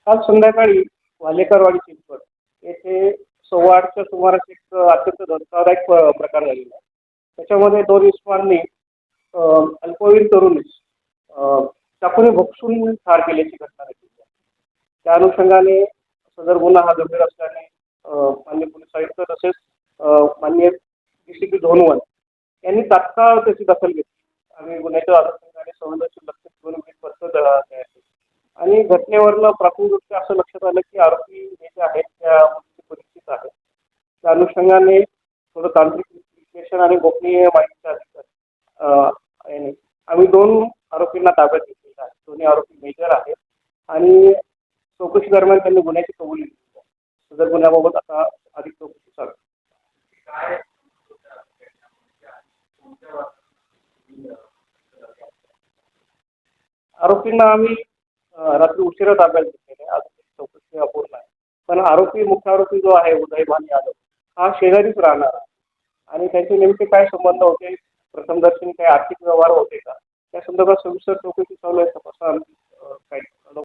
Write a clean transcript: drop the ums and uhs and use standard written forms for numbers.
काल संध्याकाळी वालेकरवाडी चिंचवड येथे 8:15च्या सुमारास एक अत्यंत धक्कादायक प्रकार झालेला आहे. त्याच्यामध्ये दोन इस्मांनी अल्पवयीन तरुणीस चाकूने भोगसून ठार केल्याची घटना घडली आहे. त्या अनुषंगाने सदर गुन्हा हा गंभीर असल्याने माननीय पोलीस आयुक्त तसेच माननीय डीसीपी धोनवन यांनी तात्काळ त्याची दखल घेतली आणि गुन्ह्याच्या अनुषंगाने संवेदनशील लक्ष ठेवून पत्र तयार केली आणि घटनेवरनं प्राथमिकदृष्ट्या असं लक्षात आलं की आरोपी हे जे आहेत त्या परिचित आहेत. त्या अनुषंगाने थोडं तांत्रिक विश्लेषण आणि गोपनीय माहितीच्या अधिकार आम्ही 2 आरोपींना ताब्यात घेतलेलं आहे. दोन्ही आरोपी मेजर आहेत आणि चौकशी दरम्यान त्यांनी गुन्ह्याची कबुली दिली आहे. सदर गुन्ह्याबाबत आता अधिक चौकशी चालू आहे. आरोपींना आम्ही रात्री उशिरा ताब्यात घेतलेले आहे. अजून चौकशी अपूर्ण आहे. पण मुख्य आरोपी जो आहे उदयभान यादव हा शेजारीच राहणार आहे आणि त्यांचे नेमके काय संबंध होते, प्रथमदर्शनी काही आर्थिक व्यवहार होते का, त्या संदर्भात सविस्तर चौकशी चालू आहे. तपास